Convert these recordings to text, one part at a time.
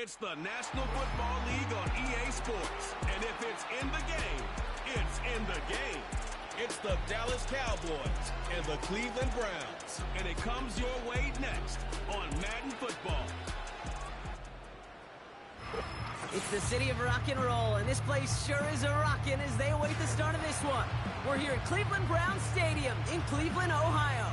It's the National Football League on EA Sports. And if it's in the game, it's in the game. It's the Dallas Cowboys and the Cleveland Browns. And it comes your way next on Madden Football. It's the city of rock and roll, and this place sure is a-rockin' as they await the start of this one. We're here at Cleveland Browns Stadium in Cleveland, Ohio.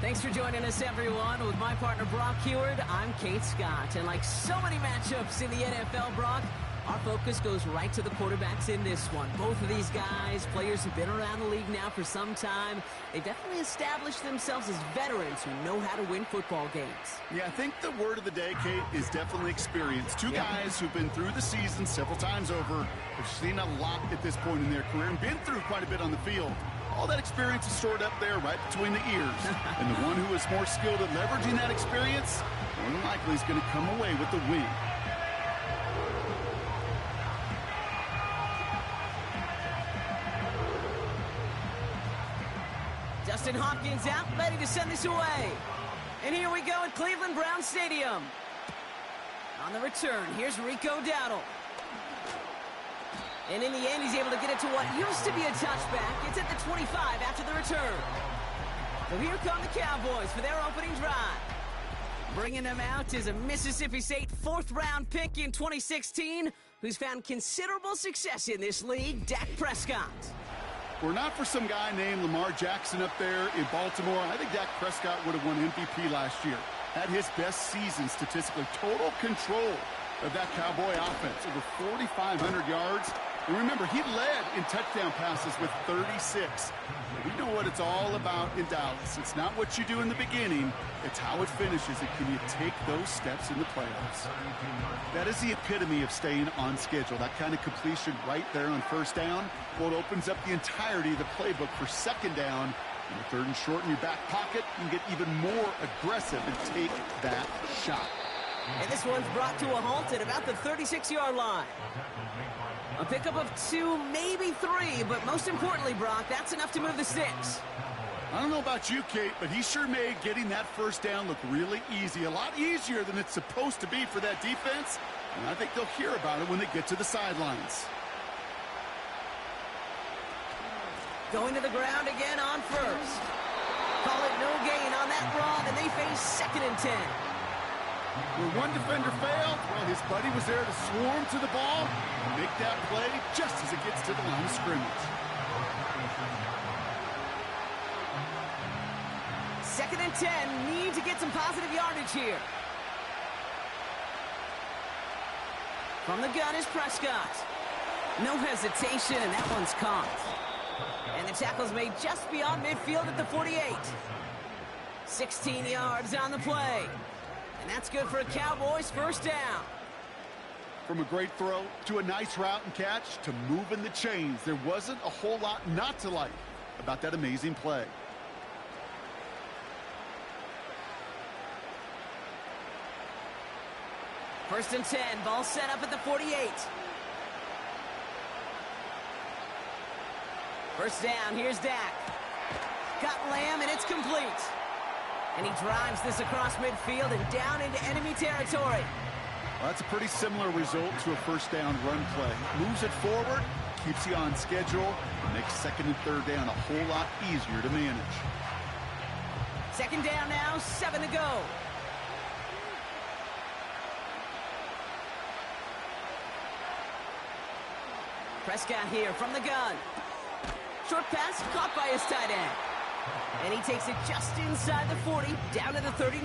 Thanks for joining us, everyone. With my partner, Brock Heward, I'm Kate Scott. And like so many matchups in the NFL, Brock, our focus goes right to the quarterbacks in this one. Both of these guys, players who've been around the league now for some time, they've definitely established themselves as veterans who know how to win football games. Yeah, I think the word of the day, Kate, is definitely experience. Two guys who've been through the season several times over, have seen a lot at this point in their career, and been through quite a bit on the field. All that experience is stored up there right between the ears. And the one who is more skilled at leveraging that experience, more than likely is going to come away with the win. Justin Hopkins out, ready to send this away. And here we go at Cleveland Browns Stadium. On the return, here's Rico Dowdle. And in the end, he's able to get it to what used to be a touchback. It's at the 25 after the return. So here come the Cowboys for their opening drive. Bringing them out is a Mississippi State fourth-round pick in 2016 who's found considerable success in this league, Dak Prescott. Were not for some guy named Lamar Jackson up there in Baltimore, I think Dak Prescott would have won MVP last year. Had his best season statistically. Total control of that Cowboy offense. Over 4,500 yards. And remember, he led in touchdown passes with 36. We know what it's all about in Dallas. It's not what you do in the beginning. It's how it finishes. And can you take those steps in the playoffs? That is the epitome of staying on schedule. That kind of completion right there on first down. Well, it opens up the entirety of the playbook for second down. And the third and short in your back pocket, you can get even more aggressive and take that shot. And this one's brought to a halt at about the 36-yard line. A pickup of 2, maybe 3, but most importantly, Brock, that's enough to move the sticks. I don't know about you, Kate, but he sure made getting that first down look really easy. A lot easier than it's supposed to be for that defense. And I think they'll hear about it when they get to the sidelines. Going to the ground again on first. Call it no gain on that run, and they face 2nd and 10. Where one defender failed, well, his buddy was there to swarm to the ball and make that play just as it gets to the line of scrimmage. 2nd and 10, need to get some positive yardage here. From the gun is Prescott. No hesitation, and that one's caught. And the tackle's made just beyond midfield at the 48. 16 yards on the play. And that's good for a Cowboys first down. From a great throw to a nice route and catch to moving the chains, there wasn't a whole lot not to like about that amazing play. First and 10, ball set up at the 48. First down, here's Dak. Got Lamb, and it's complete. And he drives this across midfield and down into enemy territory. Well, that's a pretty similar result to a first down run play. Moves it forward, keeps you on schedule, and makes second and third down a whole lot easier to manage. Second down now, 7 to go. Prescott here from the gun. Short pass caught by his tight end. And he takes it just inside the 40, down to the 39.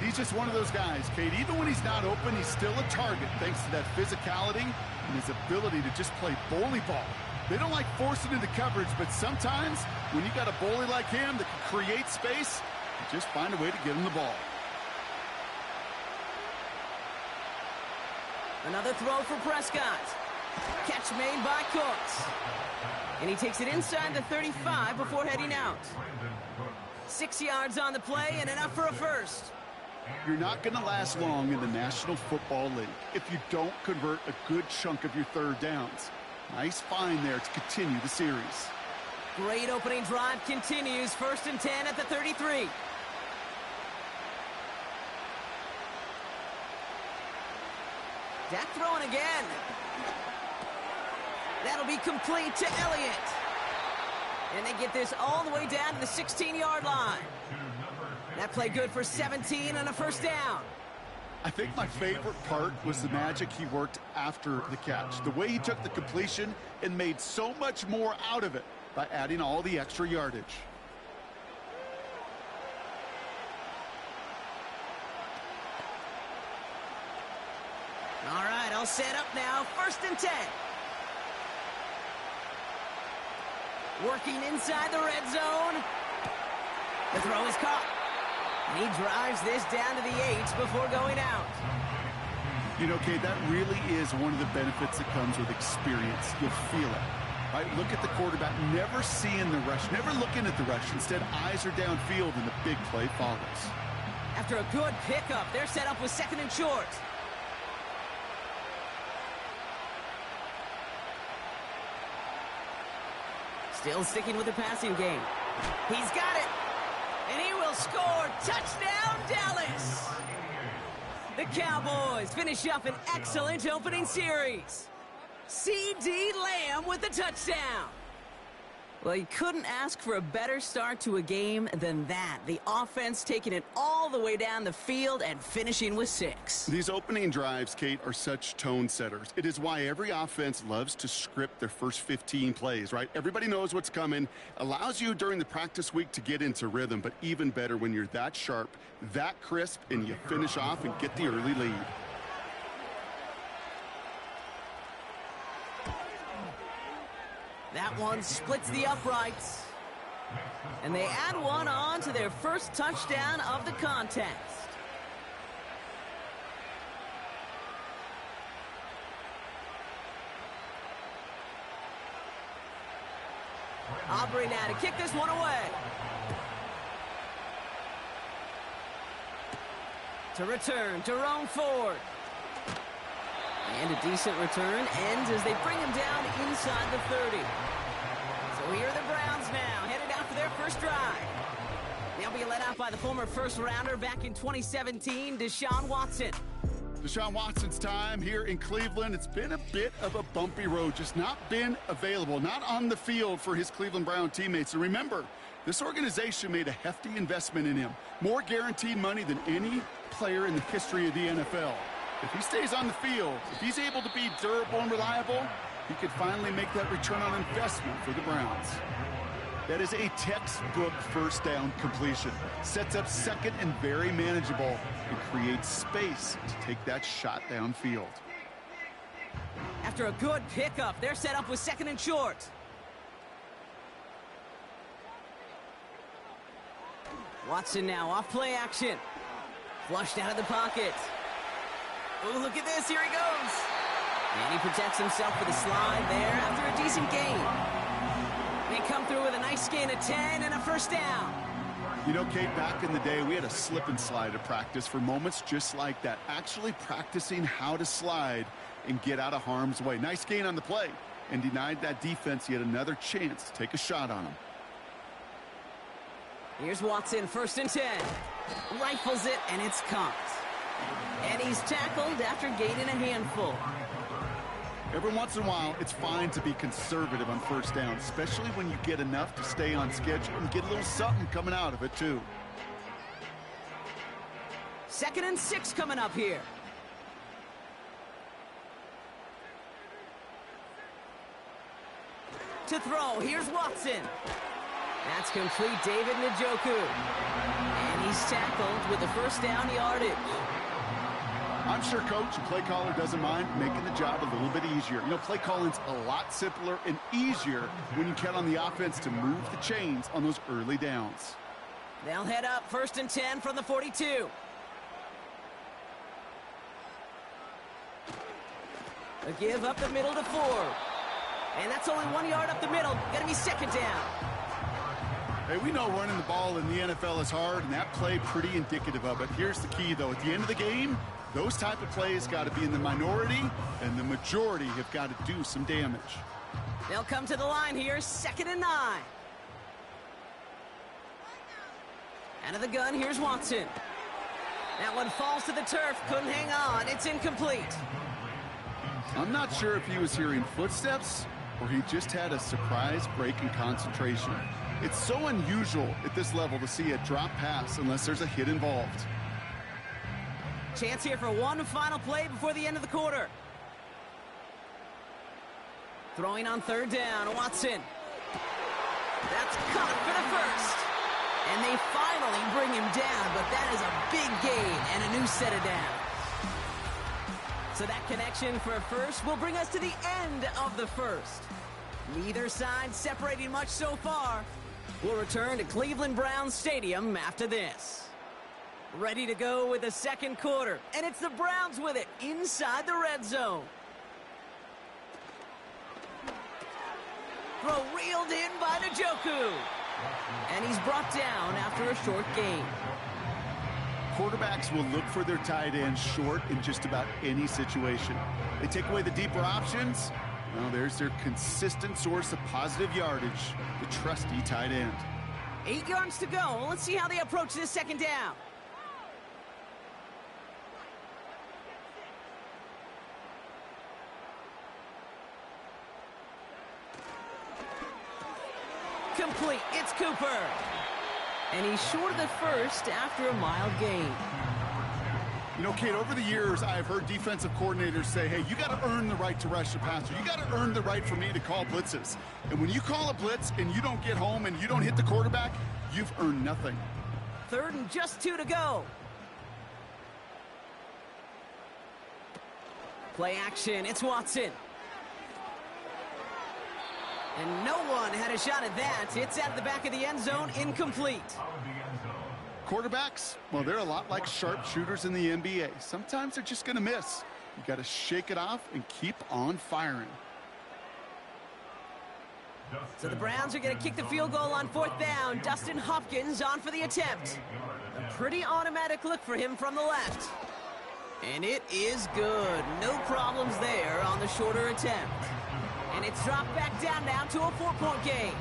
He's just one of those guys, Kate. Even when he's not open, he's still a target thanks to that physicality and his ability to just play bully ball. They don't like forcing into coverage, but sometimes when you got a bully like him that can create space, you just find a way to get him the ball. Another throw for Prescott. Catch made by Cooks. And he takes it inside the 35 before heading out. 6 yards on the play and enough for a first. You're not going to last long in the National Football League if you don't convert a good chunk of your third downs. Nice find there to continue the series. Great opening drive continues. First and 10 at the 33. Dak throwing again. That'll be complete to Elliott. And they get this all the way down to the 16-yard line. That play good for 17 and a first down. I think my favorite part was the magic he worked after the catch. The way he took the completion and made so much more out of it by adding all the extra yardage. All right, all set up now. 1st and 10. Working inside the red zone. The throw is caught. And he drives this down to the 8 before going out. You know, Kate, that really is one of the benefits that comes with experience. You'll feel it. Right? Look at the quarterback, never seeing the rush, never looking at the rush. Instead, eyes are downfield, and the big play follows. After a good pickup, they're set up with 2nd and short. Still sticking with the passing game. He's got it. And he will score. Touchdown, Dallas. The Cowboys finish up an excellent opening series. C.D. Lamb with the touchdown. Well, you couldn't ask for a better start to a game than that. The offense taking it all the way down the field and finishing with 6. These opening drives, Kate, are such tone setters. It is why every offense loves to script their first 15 plays, right? Everybody knows what's coming. Allows you during the practice week to get into rhythm, but even better when you're that sharp, that crisp, and you finish off and get the early lead. That one splits the uprights. And they add one on to their first touchdown of the contest. Aubrey now to kick this one away. To return, Jerome Ford. And a decent return ends as they bring him down inside the 30. So here are the Browns now, headed out for their first drive. They'll be led out by the former first-rounder back in 2017, Deshaun Watson. Deshaun Watson's time here in Cleveland. It's been a bit of a bumpy road, just not been available, not on the field for his Cleveland Brown teammates. And remember, this organization made a hefty investment in him, more guaranteed money than any player in the history of the NFL. If he stays on the field, if he's able to be durable and reliable, he could finally make that return on investment for the Browns. That is a textbook first down completion. Sets up 2nd and very manageable and creates space to take that shot downfield. After a good pickup, they're set up with 2nd and short. Watson now off play action. Flushed out of the pocket. Oh, look at this. Here he goes. And he protects himself with a slide there after a decent gain. They come through with a nice gain of 10 and a first down. You know, Kate, back in the day, we had a slip and slide at practice for moments just like that. Actually practicing how to slide and get out of harm's way. Nice gain on the play and denied that defense yet another chance to take a shot on him. Here's Watson, 1st and 10. Rifles it, and it's caught. And he's tackled after gaining a handful. Every once in a while, it's fine to be conservative on first down, especially when you get enough to stay on schedule and get a little something coming out of it, too. 2nd and 6 coming up here. To throw, here's Watson. That's complete, David Njoku. And he's tackled with the first down yardage. I'm sure coach and play caller doesn't mind making the job a little bit easier. You know, play calling's a lot simpler and easier when you count on the offense to move the chains on those early downs. They'll head up 1st and 10 from the 42. A give up the middle to Ford. And that's only 1 yard up the middle. Gonna be 2nd down. Hey, we know running the ball in the NFL is hard, and that play pretty indicative of it. Here's the key, though. At the end of the game, those type of plays got to be in the minority, and the majority have got to do some damage. They'll come to the line here, 2nd and 9. Out of the gun, here's Watson. That one falls to the turf, couldn't hang on. It's incomplete. I'm not sure if he was hearing footsteps or he just had a surprise break in concentration. It's so unusual at this level to see a drop pass unless there's a hit involved. Chance here for one final play before the end of the quarter. Throwing on third down, Watson. That's caught for the first. And they finally bring him down, but that is a big gain and a new set of downs. So that connection for a first will bring us to the end of the first. Neither side separating much so far. We'll return to Cleveland Browns Stadium after this. Ready to go with the second quarter, and it's the Browns with it inside the red zone. Throw reeled in by Njoku. And he's brought down after a short gain. Quarterbacks will look for their tight end short in just about any situation. They take away the deeper options. Well, there's their consistent source of positive yardage, the trusty tight end. 8 yards to go. Let's see how they approach this second down. Complete. It's Cooper. And he's short of the first after a mild gain. You know, Kate, over the years, I've heard defensive coordinators say, hey, you got to earn the right to rush the passer. You got to earn the right for me to call blitzes. And when you call a blitz and you don't get home and you don't hit the quarterback, you've earned nothing. Third and just 2 to go. Play action. It's Watson. And no one had a shot at that. It's at the back of the end zone, incomplete. Quarterbacks, well, they're a lot like sharpshooters in the NBA. Sometimes they're just going to miss. You got to shake it off and keep on firing. So the Browns are going to kick the field goal on fourth down. Dustin Hopkins on for the attempt. A pretty automatic look for him from the left. And it is good. No problems there on the shorter attempt. And it's dropped back down now to a 4-point game.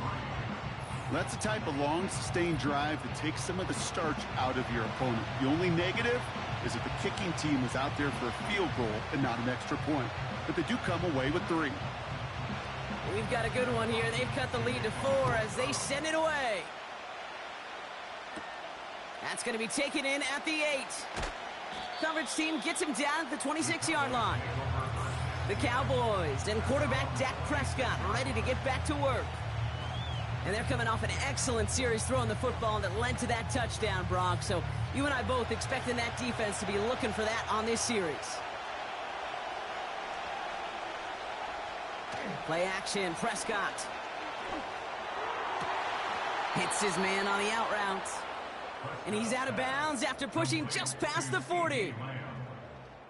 That's the type of long, sustained drive that takes some of the starch out of your opponent. The only negative is that the kicking team was out there for a field goal and not an extra point. But they do come away with 3. We've got a good one here. They've cut the lead to 4 as they send it away. That's going to be taken in at the 8. Coverage team gets him down at the 26-yard line. The Cowboys and quarterback Dak Prescott ready to get back to work. And they're coming off an excellent series throwing the football that led to that touchdown, Brock. So you and I both expecting that defense to be looking for that on this series. Play action, Prescott. Hits his man on the out route. And he's out of bounds after pushing just past the 40.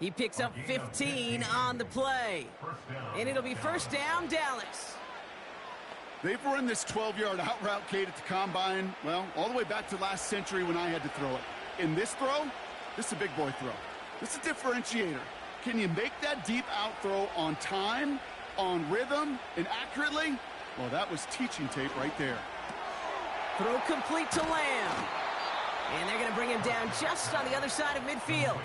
He picks up 15 on the play. And it'll be first down, Dallas. They've run this 12-yard out route, Kate, at the combine, well, all the way back to last century when I had to throw it. In this throw, this is a big boy throw. This is a differentiator. Can you make that deep out throw on time, on rhythm, and accurately? Well, that was teaching tape right there. Throw complete to Lamb. And they're going to bring him down just on the other side of midfield.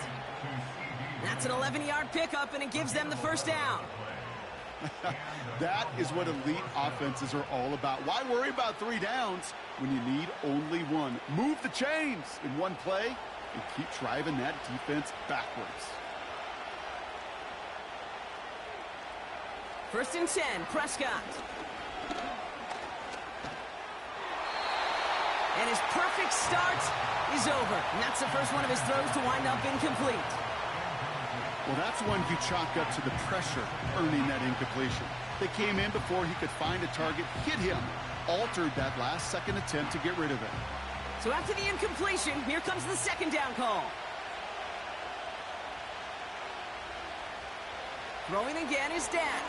That's an 11-yard pickup, and it gives them the first down. That is what elite offenses are all about. Why worry about 3 downs when you need only 1? Move the chains in one play and keep driving that defense backwards. First and 10, Prescott. And his perfect start is over. And that's the first one of his throws to wind up incomplete. Well, that's one you chalk up to the pressure earning that incompletion. They came in before he could find a target, hit him, altered that last-second attempt to get rid of it. So after the incompletion, here comes the second down call. Throwing again is Dak.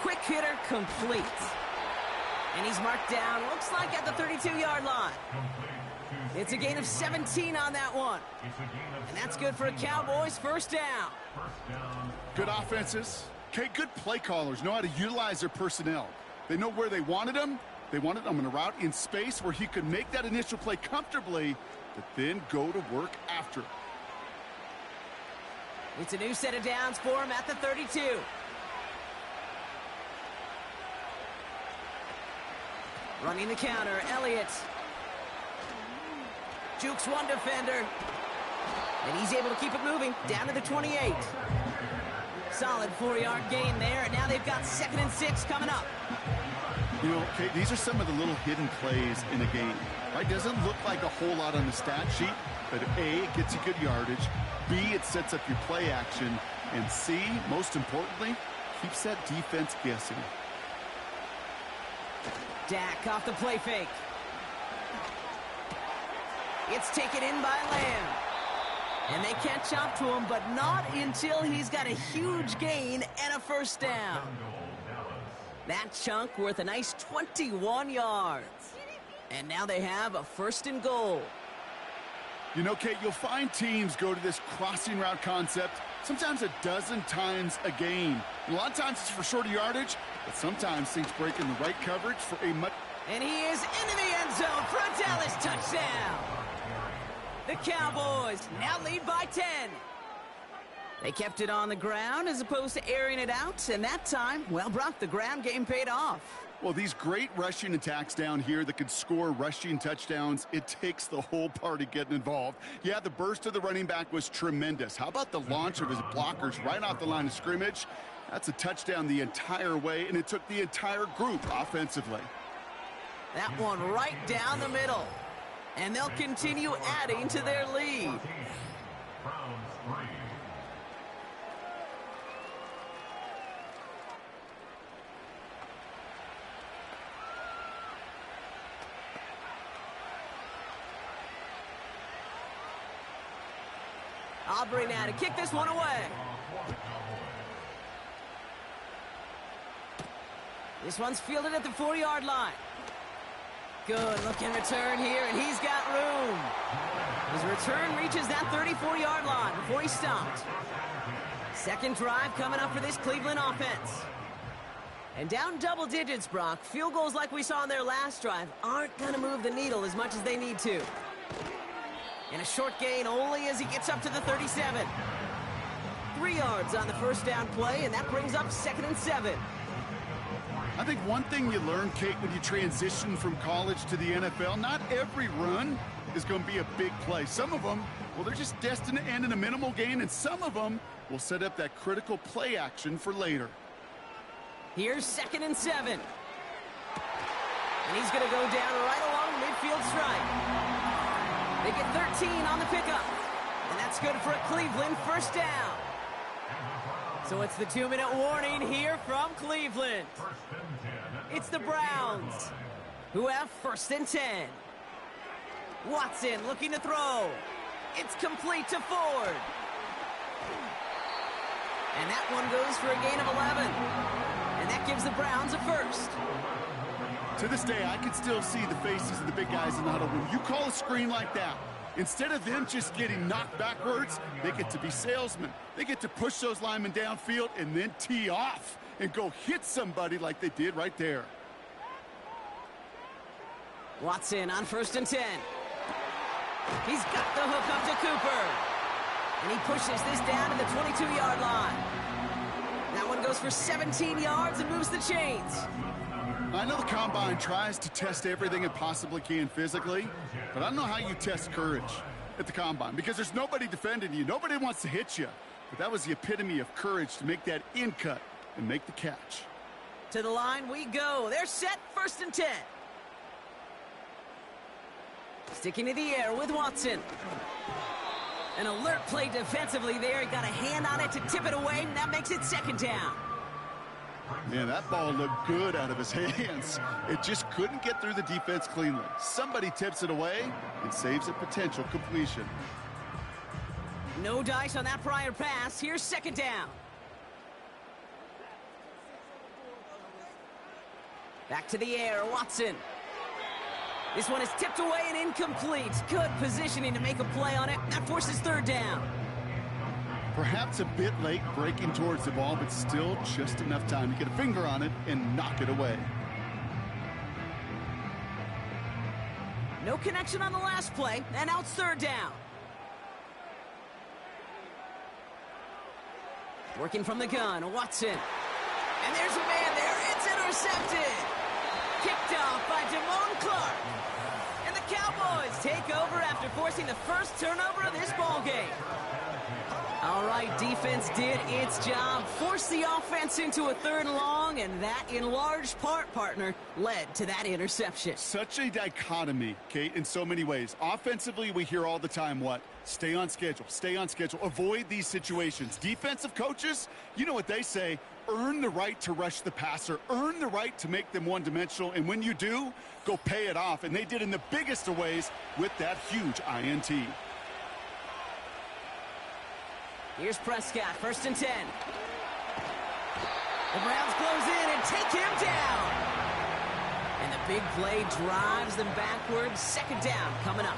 Quick hitter complete. And he's marked down, looks like at the 32-yard line. It's a gain of 17 on that one. And that's good for a Cowboys first down. Good offenses. Okay, good play callers know how to utilize their personnel. They know where they wanted him. They wanted him on a route in space where he could make that initial play comfortably, but then go to work after. It's a new set of downs for him at the 32. Running the counter, Elliott. Jukes one defender. And he's able to keep it moving down to the 28. Solid 4-yard gain there, and now they've got 2nd and 6 coming up. You know, okay, these are some of the little hidden plays in a game. Right? Doesn't look like a whole lot on the stat sheet, but A, it gets you good yardage. B, it sets up your play action. And C, most importantly, keeps that defense guessing. Dak off the play fake. It's taken in by Lamb. And they catch up to him, but not until he's got a huge gain and a first down. That chunk worth a nice 21 yards. And now they have a 1st and goal. You know, Kate, you'll find teams go to this crossing route concept sometimes a dozen times a game. And a lot of times it's for shorter yardage, but sometimes things break in the right coverage for a much... And he is into the end zone for a Dallas touchdown. The Cowboys now lead by 10. They kept it on the ground as opposed to airing it out, and that time, well, Brock, the ground game paid off. Well, these great rushing attacks down here that could score rushing touchdowns, it takes the whole party getting involved. Yeah, the burst of the running back was tremendous. How about the launch of his blockers right off the line of scrimmage? That's a touchdown the entire way, and it took the entire group offensively. That one right down the middle. And they'll continue adding to their lead. Aubrey now to kick this one away. This one's fielded at the 4-yard line. Good looking return here, and he's got room. His return reaches that 34-yard line before he stopped. Second drive coming up for this Cleveland offense. And down double digits, Brock. Field goals like we saw in their last drive aren't going to move the needle as much as they need to. And a short gain only as he gets up to the 37. 3 yards on the first down play, and that brings up 2nd and 7. I think one thing you learn, Kate, when you transition from college to the NFL, not every run is going to be a big play. Some of them, well, they're just destined to end in a minimal gain, and some of them will set up that critical play action for later. Here's 2nd and 7. And he's going to go down right along the midfield stripe. They get 13 on the pickup. And that's good for a Cleveland first down. So it's the 2-minute warning here from Cleveland. It's the Browns, who have 1st and 10. Watson looking to throw. It's complete to Ford. And that one goes for a gain of 11. And that gives the Browns a first. To this day, I can still see the faces of the big guys in the huddle. When you call a screen like that, instead of them just getting knocked backwards, they get to be salesmen. They get to push those linemen downfield and then tee off and go hit somebody like they did right there. Watson on 1st and 10. He's got the hook up to Cooper. And he pushes this down to the 22-yard line. That one goes for 17 yards and moves the chains. I know the Combine tries to test everything it possibly can physically, but I don't know how you test courage at the Combine because there's nobody defending you. Nobody wants to hit you. But that was the epitome of courage to make that in cut and make the catch. To the line we go. They're set, 1st and 10. Sticking to the air with Watson. An alert play defensively there. He got a hand on it to tip it away, and that makes it 2nd down. Man, that ball looked good out of his hands. It just couldn't get through the defense cleanly. Somebody tips it away and saves a potential completion. No dice on that prior pass. Here's 2nd down. Back to the air, Watson. This one is tipped away and incomplete. Good positioning to make a play on it. That forces 3rd down. Perhaps a bit late breaking towards the ball, but still just enough time to get a finger on it and knock it away. No connection on the last play, and now it's 3rd down. Working from the gun, Watson. And there's a man there. It's intercepted. Kicked off by Damone Clark. And the Cowboys take over after forcing the first turnover of this ballgame. All right, defense did its job. Forced the offense into a 3rd and long, and that, in large part, partner, led to that interception. Such a dichotomy, Kate, in so many ways. Offensively, we hear all the time what? Stay on schedule, avoid these situations. Defensive coaches, you know what they say, earn the right to rush the passer, earn the right to make them one-dimensional, and when you do, go pay it off. And they did in the biggest of ways with that huge INT. Here's Prescott, 1st and 10. The Browns close in and take him down. And the big play drives them backwards. 2nd down coming up.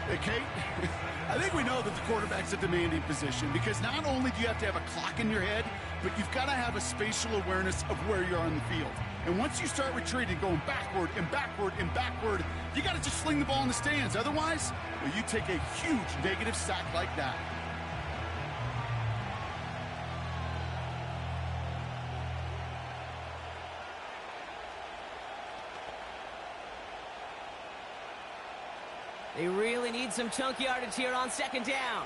Hey, Kate, I think we know that the quarterback's a demanding position because not only do you have to have a clock in your head, but you've got to have a spatial awareness of where you are on the field. And once you start retreating, going backward and backward and backward, you got to just sling the ball in the stands. Otherwise, well, you take a huge negative sack like that. They really need some chunk yardage here on 2nd down.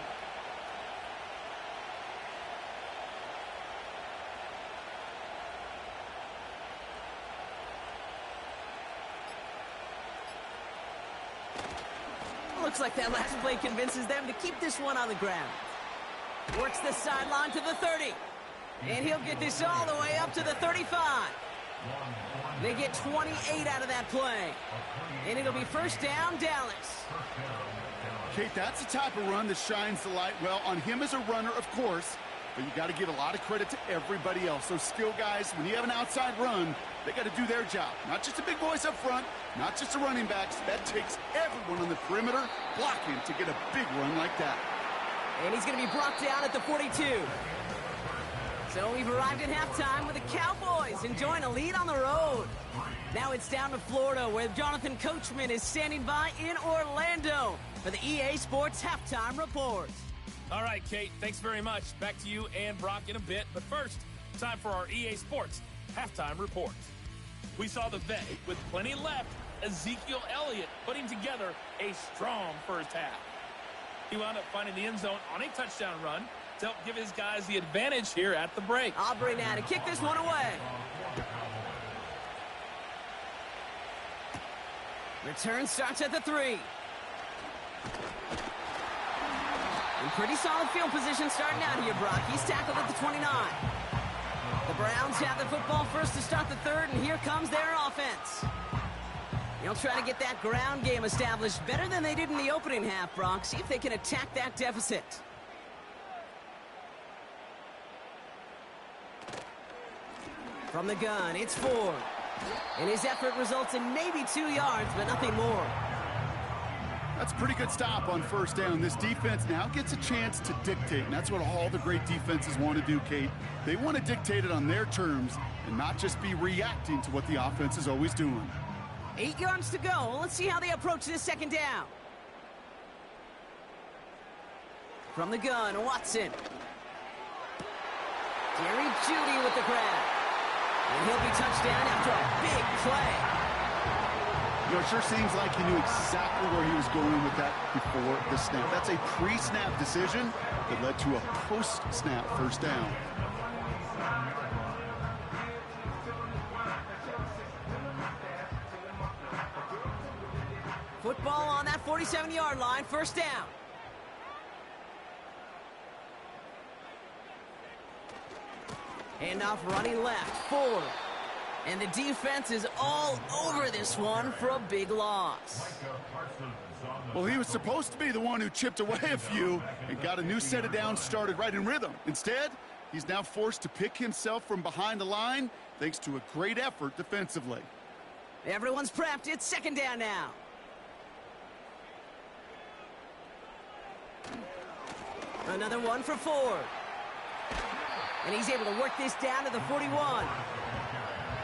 Looks like that last play convinces them to keep this one on the ground. Works the sideline to the 30. And he'll get this all the way up to the 35. They get 28 out of that play. And it'll be 1st down, Dallas. Kate, that's the type of run that shines the light well on him as a runner, of course, but you got to give a lot of credit to everybody else. Those skill guys, when you have an outside run, they got to do their job. Not just the big boys up front, not just the running backs. That takes everyone on the perimeter blocking to get a big run like that. And he's going to be brought down at the 42. So we've arrived at halftime with the Cowboys enjoying a lead on the road. Now it's down to Florida, where Jonathan Coachman is standing by in Orlando for the EA Sports Halftime Report. All right, Kate, thanks very much. Back to you and Brock in a bit. But first, time for our EA Sports Halftime Report. We saw the vet with plenty left, Ezekiel Elliott, putting together a strong first half. He wound up finding the end zone on a touchdown run to help give his guys the advantage here at the break. Aubrey now to kick this one away. Return starts at the 3. In pretty solid field position starting out here, Brock. He's tackled at the 29. The Browns have the football first to start the 3rd, and here comes their offense. They'll try to get that ground game established better than they did in the opening half, Brock. See if they can attack that deficit. From the gun, it's Ford. And his effort results in maybe 2 yards, but nothing more. That's a pretty good stop on 1st down. This defense now gets a chance to dictate, and that's what all the great defenses want to do, Kate. They want to dictate it on their terms and not just be reacting to what the offense is always doing. 8 yards to go. Let's see how they approach this 2nd down. From the gun, Watson. Jerry Jeudy with the grab. And he'll be touchdown after a big play. You know, it sure seems like he knew exactly where he was going with that before the snap. That's a pre-snap decision that led to a post-snap 1st down. Football on that 47-yard line, 1st down. Handoff running left, Ford. And the defense is all over this one for a big loss. Well, he was supposed to be the one who chipped away a few and got a new set of downs started right in rhythm. Instead, he's now forced to pick himself from behind the line thanks to a great effort defensively. Everyone's prepped. It's 2nd down now. Another one for Ford. And he's able to work this down to the 41.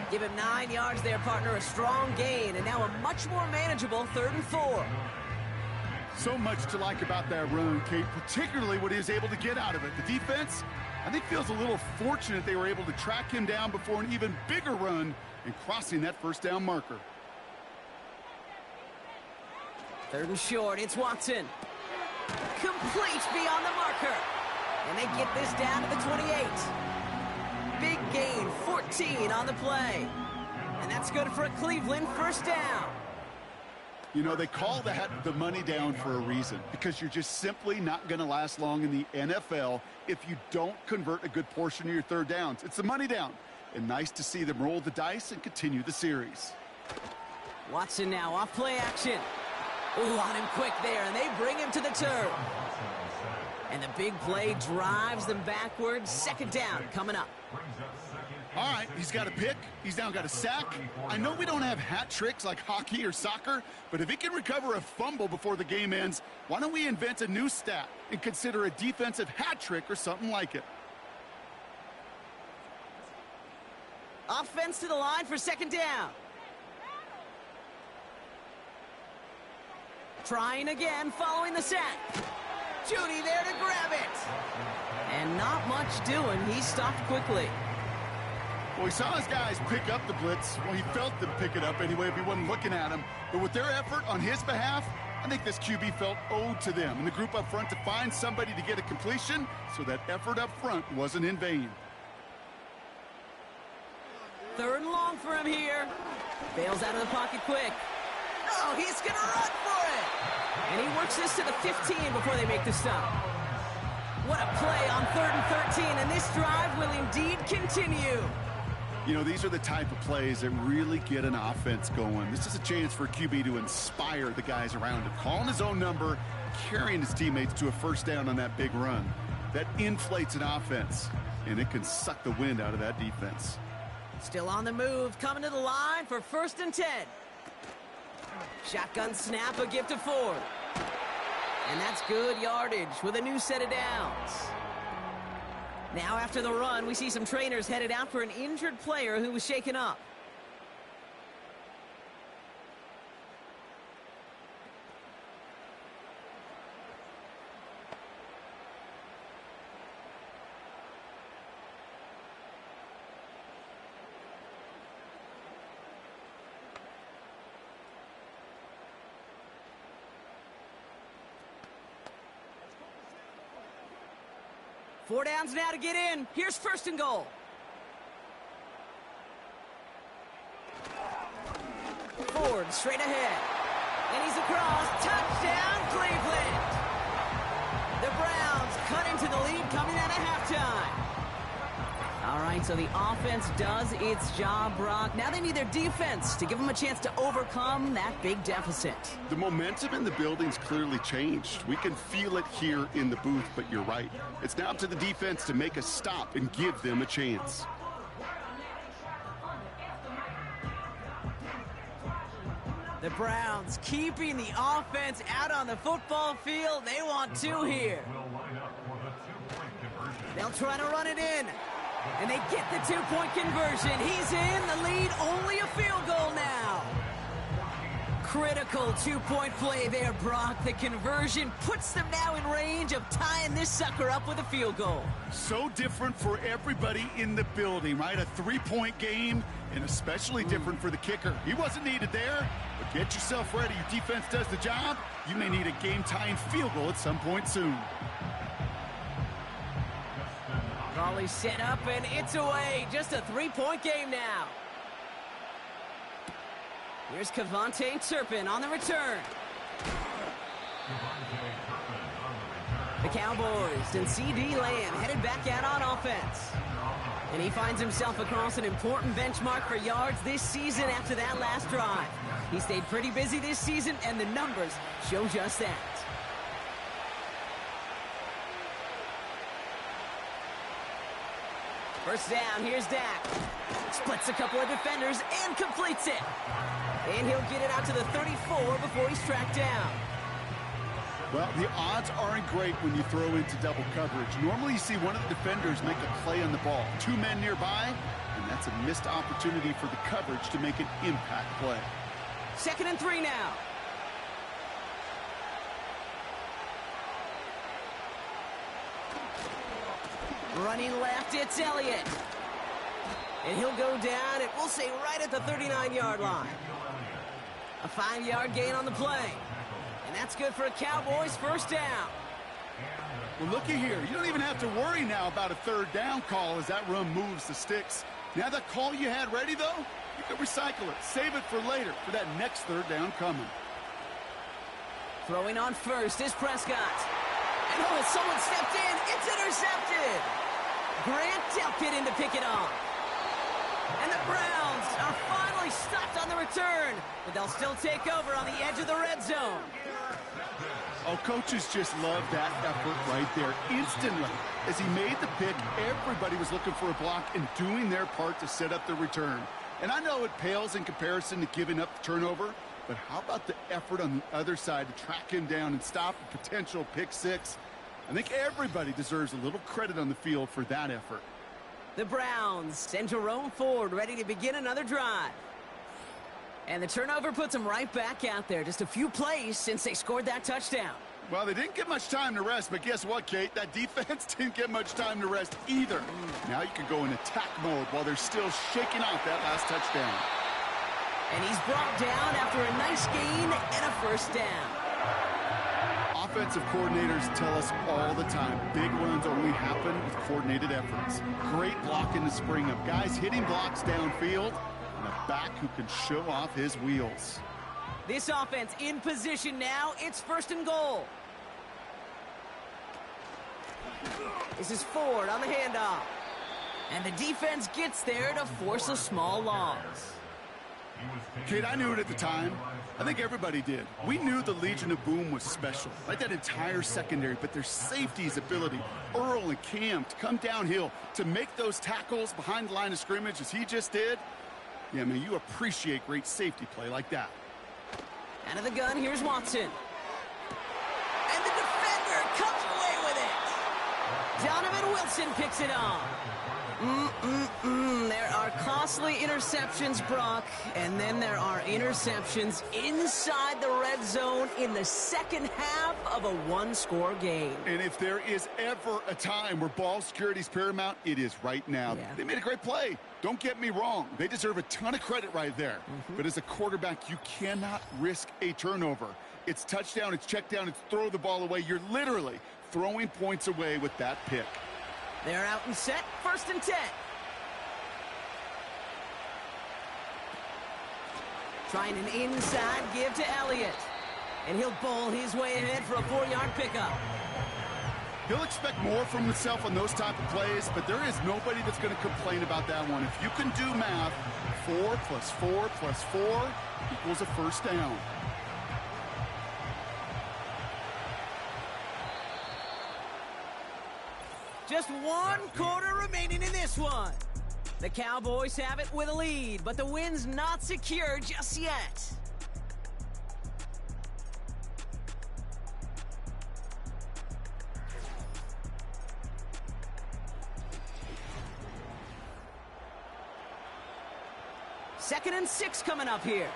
Give him 9 yards there, partner. A strong gain. And now a much more manageable 3rd and 4. So much to like about that run, Kate, particularly what he was able to get out of it. The defense, I think, feels a little fortunate they were able to track him down before an even bigger run and crossing that first down marker. 3rd and short, it's Watson. Complete beyond the marker. And they get this down to the 28. Big gain, 14 on the play. And that's good for a Cleveland first down. You know, they call that the money down for a reason, because you're just simply not going to last long in the NFL if you don't convert a good portion of your 3rd downs. It's the money down. And nice to see them roll the dice and continue the series. Watson now off play action. Ooh, on him quick there, and they bring him to the turf. And the big play drives them backwards. 2nd down coming up. All right, he's got a pick. He's now got a sack. I know we don't have hat tricks like hockey or soccer, but if he can recover a fumble before the game ends, why don't we invent a new stat and consider a defensive hat trick or something like it? Offense to the line for 2nd down. Trying again following the sack. Judy there to grab it. And not much doing. He stopped quickly. Well, he saw his guys pick up the blitz. Well, he felt them pick it up anyway if he wasn't looking at him. But with their effort on his behalf, I think this QB felt owed to them and the group up front to find somebody to get a completion, so that effort up front wasn't in vain. 3rd and long for him here. Bails out of the pocket quick. Oh, he's going to run for it. And he works this to the 15 before they make the stop. What a play on 3rd and 13, and this drive will indeed continue. You know, these are the type of plays that really get an offense going. This is a chance for QB to inspire the guys around him. Calling his own number, carrying his teammates to a first down on that big run. That inflates an offense, and it can suck the wind out of that defense. Still on the move, coming to the line for 1st and 10. Shotgun snap, a gift to Ford. And that's good yardage with a new set of downs. Now after the run, we see some trainers headed out for an injured player who was shaken up. Four downs now to get in. Here's 1st and goal. Ford straight ahead. And he's across. Touchdown, Cleveland. The Browns cut into the lead coming out of halftime. All right, so the offense does its job, Brock. Now they need their defense to give them a chance to overcome that big deficit. The momentum in the building's clearly changed. We can feel it here in the booth, but you're right. It's now up to the defense to make a stop and give them a chance. The Browns keeping the offense out on the football field. They want 2 here. They'll try to run it in. And they get the 2-point conversion. He's in the lead, only a field goal now. Critical 2-point play there, Brock. The conversion puts them now in range of tying this sucker up with a field goal. So different for everybody in the building, right? A 3-point game, and especially different for the kicker. He wasn't needed there, but get yourself ready. Your defense does the job. You may need a game-tying field goal at some point soon. Volley set up, and it's away. Just a 3-point game now. Here's Kevontae Turpin on the return. The Cowboys and C.D. Lamb headed back out on offense. And he finds himself across an important benchmark for yards this season after that last drive. He stayed pretty busy this season, and the numbers show just that. First down, here's Dak. Splits a couple of defenders and completes it. And he'll get it out to the 34 before he's tracked down. Well, the odds aren't great when you throw into double coverage. Normally you see one of the defenders make a play on the ball. 2 men nearby, and that's a missed opportunity for the coverage to make an impact play. 2nd and 3 now. Running left, it's Elliott. And he'll go down, and we'll say right at the 39-yard line. A 5-yard gain on the play. And that's good for a Cowboys first down. Well, looky here. You don't even have to worry now about a third down call as that run moves the sticks. Now that call you had ready, though, you can recycle it. Save it for later for that next third down coming. Throwing on first is Prescott. And oh, someone stepped in. It's intercepted. Grant Delpit in to pick it off. And the Browns are finally stopped on the return, but they'll still take over on the edge of the red zone. Oh, coaches just love that effort right there. Instantly, as he made the pick, everybody was looking for a block and doing their part to set up the return. And I know it pales in comparison to giving up the turnover, but how about the effort on the other side to track him down and stop a potential pick six? I think everybody deserves a little credit on the field for that effort. The Browns send Jerome Ford ready to begin another drive. And the turnover puts them right back out there. Just a few plays since they scored that touchdown. Well, they didn't get much time to rest, but guess what, Kate? That defense didn't get much time to rest either. Now you can go in attack mode while they're still shaking out that last touchdown. And he's brought down after a nice gain and a first down. Offensive coordinators tell us all the time, big runs only happen with coordinated efforts. Great blocking to spring up. Guys hitting blocks downfield, and a back who can show off his wheels. This offense in position now. It's first and goal. This is Ford on the handoff. And the defense gets there to force a small loss. Kate, I knew it at the time. I think everybody did. We knew the Legion of Boom was special, like that entire secondary, but their safety's ability, Earl and Cam, to come downhill, to make those tackles behind the line of scrimmage as he just did. Yeah, man, you appreciate great safety play like that. Out of the gun, here's Watson. And the defender comes away with it. Donovan Wilson picks it off. There are costly interceptions, Brock, and then there are interceptions inside the red zone in the second half of a one-score game. And if there is ever a time where ball security is paramount, it is right now. Yeah. They made a great play. Don't get me wrong. They deserve a ton of credit right there. But as a quarterback, you cannot risk a turnover. It's touchdown, it's check down, it's throw the ball away. You're literally throwing points away with that pick. They're out and set, first and 10. Trying an inside give to Elliott. And he'll bowl his way ahead for a 4-yard pickup. He'll expect more from himself on those type of plays, but there is nobody that's going to complain about that one. If you can do math, 4 plus 4 plus 4 equals a first down. Just 1 quarter remaining in this one. The Cowboys have it with a lead, but the win's not secure just yet. Second and 6 coming up here.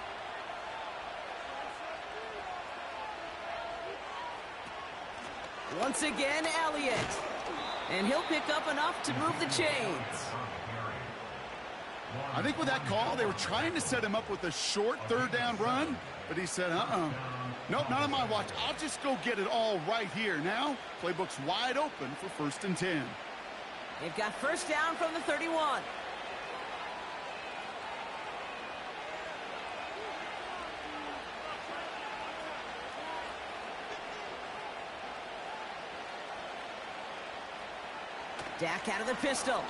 Once again, Elliott. And he'll pick up enough to move the chains. I think with that call, they were trying to set him up with a short third down run, but he said, nope, not on my watch. I'll just go get it all right here. Now, playbook's wide open for first and 10. They've got first down from the 31. Dak out of the pistol.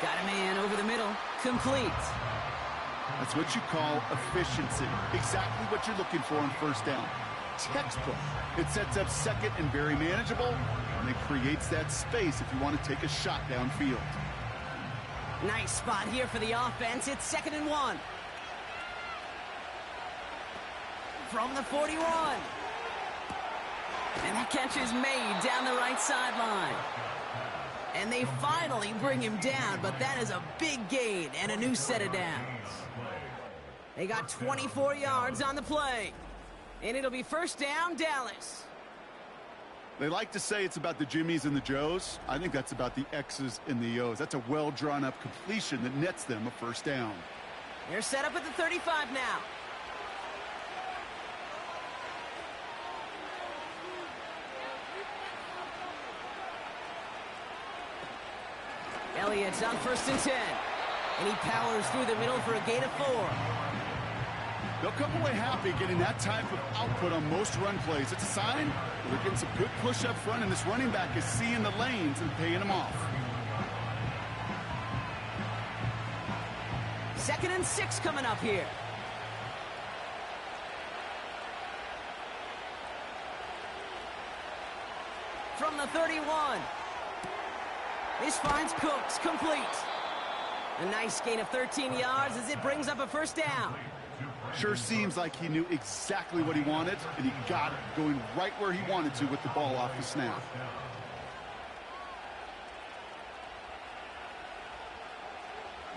Got a man over the middle. Complete. That's what you call efficiency. Exactly what you're looking for on first down. Textbook. It sets up second and very manageable, and it creates that space if you want to take a shot downfield. Nice spot here for the offense. It's second and 1. From the 41. And that catch is made down the right sideline. And they finally bring him down, but that is a big gain and a new set of downs. They got 24 yards on the play. And it'll be first down, Dallas. They like to say it's about the Jimmies and the Joes. I think that's about the X's and the O's. That's a well-drawn-up completion that nets them a first down. They're set up at the 35 now. Elliott's on 1st and 10. And he powers through the middle for a gain of 4. They'll come away happy getting that type of output on most run plays. It's a sign that they're getting some good push up front, and this running back is seeing the lanes and paying them off. 2nd and 6 coming up here. From the 31. This finds Cooks complete. A nice gain of 13 yards as it brings up a first down. Sure seems like he knew exactly what he wanted, and he got it, going right where he wanted to with the ball off the snap.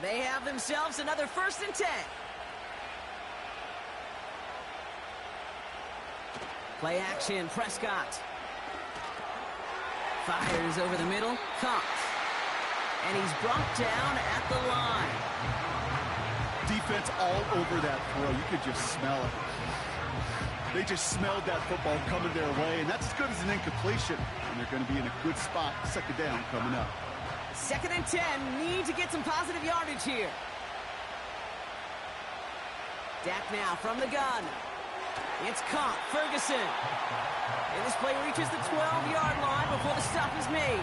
They have themselves another 1st and 10. Play action, Prescott. Fires over the middle, caught. And he's brought down at the line. Defense all over that throw. You could just smell it. They just smelled that football coming their way, and that's as good as an incompletion. And they're going to be in a good spot, 2nd down coming up. 2nd and 10, need to get some positive yardage here. Dak now from the gun. It's caught, Ferguson. And this play reaches the 12-yard line before the stop is made.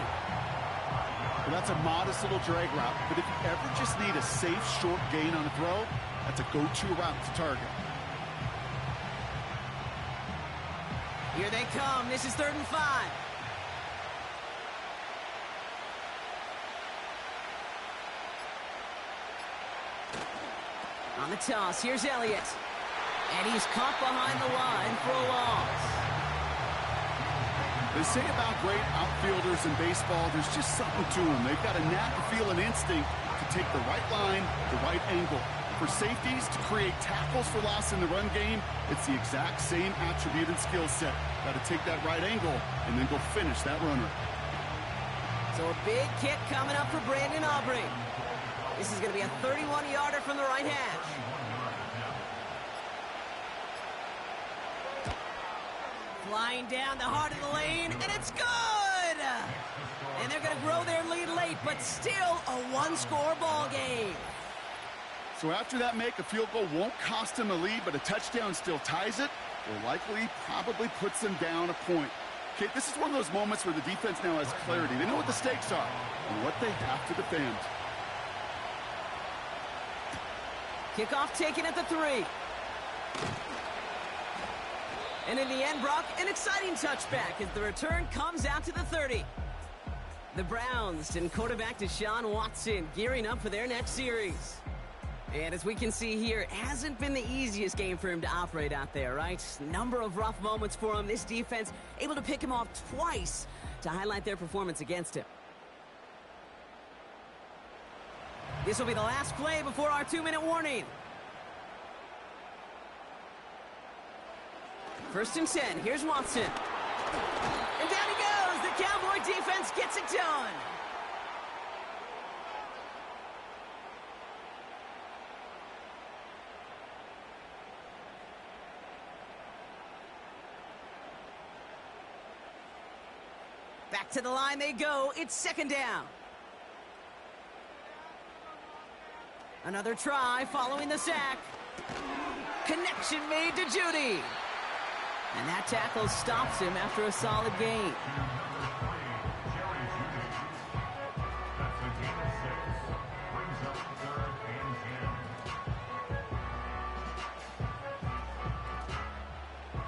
Well, that's a modest little drag route, but if you ever just need a safe, short gain on a throw, that's a go-to route to target. Here they come. This is 3rd and 5. On the toss, here's Elliott. And he's caught behind the line for a loss. They say about great outfielders in baseball, there's just something to them. They've got a knack, a feel, an instinct to take the right line, the right angle. For safeties to create tackles for loss in the run game, it's the exact same attribute and skill set. Got to take that right angle and then go finish that runner. So a big kick coming up for Brandon Aubrey. This is going to be a 31-yarder from the right hash. Flying down the heart of the lane, and it's good! And they're going to grow their lead late, but still a one-score ball game. So after that make, a field goal won't cost them a lead, but a touchdown still ties it, or likely probably puts them down a point. Okay, this is one of those moments where the defense now has clarity. They know what the stakes are and what they have to defend. Kickoff taken at the 3. And in the end, Brock, an exciting touchback as the return comes out to the 30. The Browns and quarterback Deshaun Watson gearing up for their next series. And as we can see here, it hasn't been the easiest game for him to operate out there, right? Number of rough moments for him. This defense able to pick him off twice to highlight their performance against him. This will be the last play before our 2-minute warning. 1st and 10. Here's Watson. And down he goes. The Cowboy defense gets it done. Back to the line they go. It's 2nd down. Another try following the sack. Connection made to Judy. And that tackle stops him after a solid gain.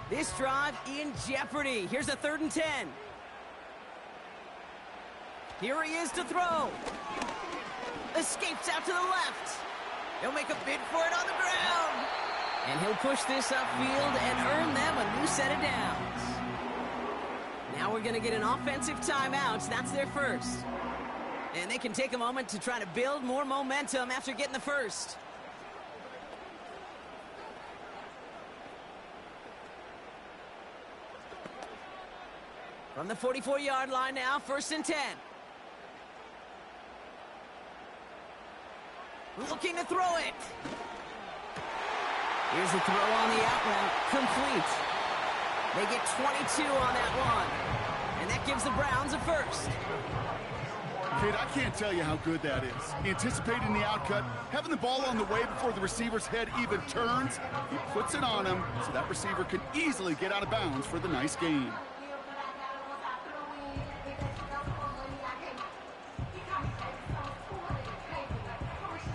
This drive in jeopardy. Here's a 3rd and 10. Here he is to throw. Escapes out to the left. He'll make a bid for it on the ground. And he'll push this upfield and earn them a new set of downs. Now we're going to get an offensive timeout. That's their first. And they can take a moment to try to build more momentum after getting the first. From the 44-yard line now, 1st and 10. Looking to throw it. Here's the throw on the out route. Complete. They get 22 on that one. And that gives the Browns a first. Kate, I can't tell you how good that is. Anticipating the outcut, having the ball on the way before the receiver's head even turns. He puts it on him so that receiver can easily get out of bounds for the nice gain.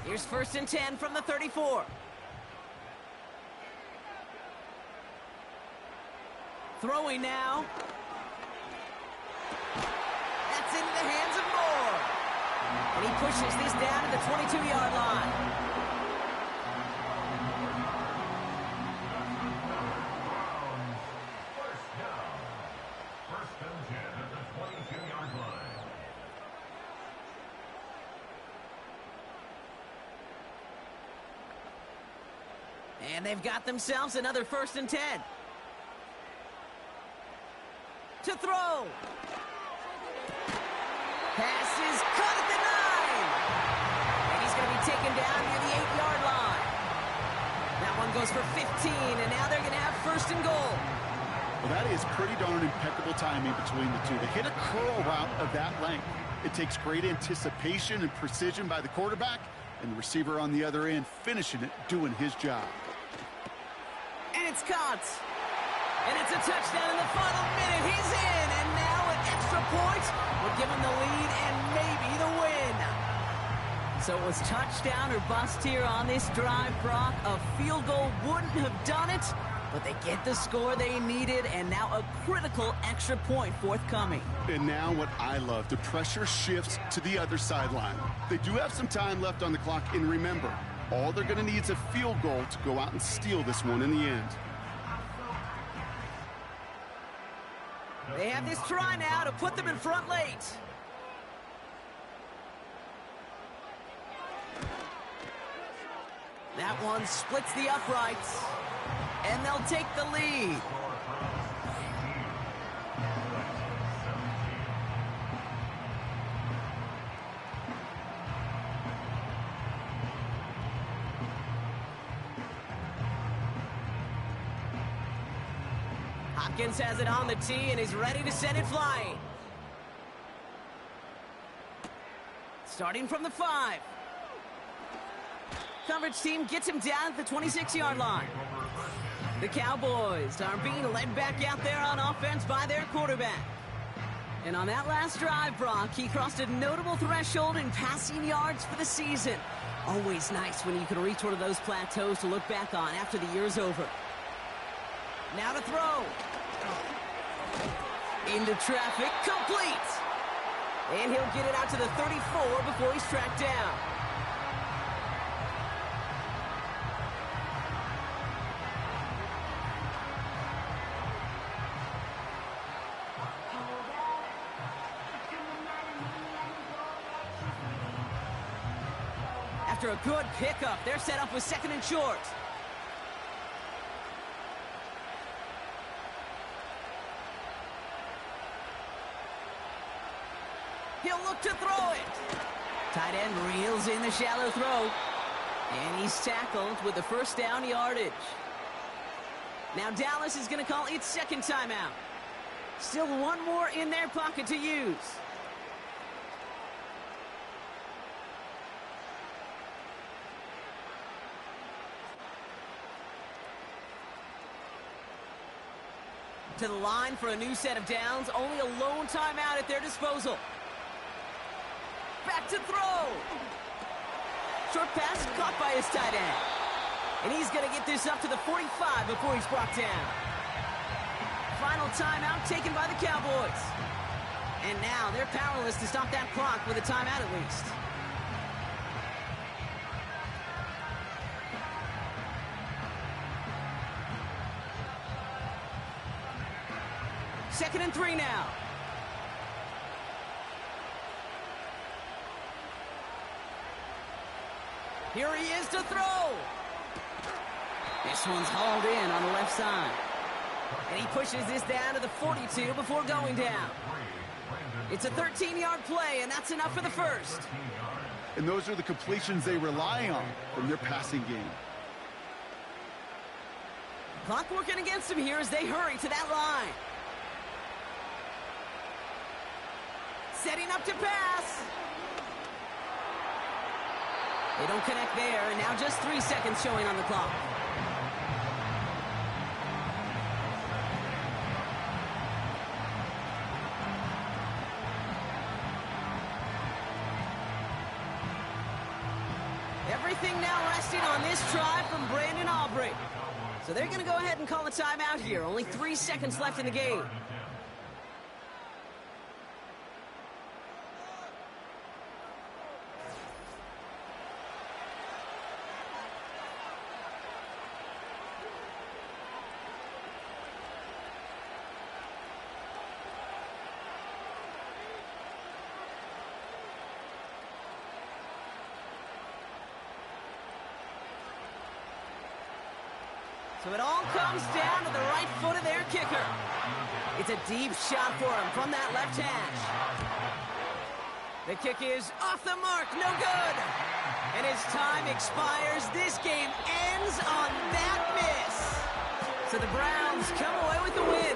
Here's 1st and 10 from the 34. Throwing now. That's into the hands of Moore. And he pushes this down to the 22-yard line. First and 10 at the 22-yard line. And they've got themselves another 1st and 10. To throw. Pass is caught at the 9. And he's going to be taken down near the 8-yard line. That one goes for 15, and now they're going to have 1st and goal. Well, that is pretty darn impeccable timing between the two. They hit a curl route of that length. It takes great anticipation and precision by the quarterback, and the receiver on the other end finishing it, doing his job. And it's caught. And it's a touchdown in the final minute. He's in, and now an extra point will give him the lead and maybe the win. So it was touchdown or bust here on this drive, Brock. A field goal wouldn't have done it, but they get the score they needed, and now a critical extra point forthcoming. And now what I love, the pressure shifts to the other sideline. They do have some time left on the clock, and remember, all they're going to need is a field goal to go out and steal this one in the end. They have this try now to put them in front late. That one splits the uprights, and they'll take the lead. Hopkins has it on the tee and is ready to send it flying. Starting from the 5. Coverage team gets him down at the 26-yard line. The Cowboys are being led back out there on offense by their quarterback. And on that last drive, Brock, he crossed a notable threshold in passing yards for the season. Always nice when you can reach one of those plateaus to look back on after the year's over. Now to throw. Into traffic, complete. And he'll get it out to the 34 before he's tracked down. After a good pickup, they're set up with 2nd and short. He'll look to throw it. Tight end reels in the shallow throw. And he's tackled with the 1st down yardage. Now Dallas is going to call its 2nd timeout. Still one more in their pocket to use. To the line for a new set of downs. Only a lone timeout at their disposal. Back to throw. Short pass caught by his tight end. And he's going to get this up to the 45 before he's brought down. Final timeout taken by the Cowboys. And now they're powerless to stop that clock with a timeout at least. Second and 3 now. Here he is to throw. This one's hauled in on the left side. And he pushes this down to the 42 before going down. It's a 13-yard play, and that's enough for the first. And those are the completions they rely on from their passing game. Clock working against them here as they hurry to that line. Setting up to pass. They don't connect there, and now just 3 seconds showing on the clock. Everything now resting on this try from Brandon Aubrey. So they're going to go ahead and call a timeout here. Only 3 seconds left in the game. So it all comes down to the right foot of their kicker. It's a deep shot for him from that left hash. The kick is off the mark, no good. And as time expires, this game ends on that miss. So the Browns come away with the win.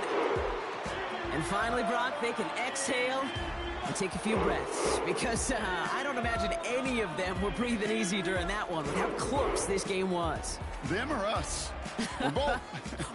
And finally, Brock, they can exhale and take a few breaths. Because I don't imagine any of them were breathing easy during that one with how close this game was. Them or us? We're both.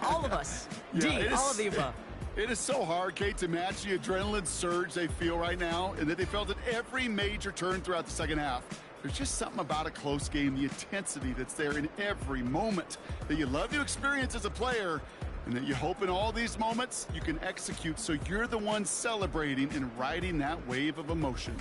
All of us. Yeah, all of the above. It is so hard, Kate, to match the adrenaline surge they feel right now and that they felt at every major turn throughout the second half. There's just something about a close game, the intensity that's there in every moment that you love to experience as a player, and that you hope in all these moments you can execute so you're the one celebrating and riding that wave of emotion.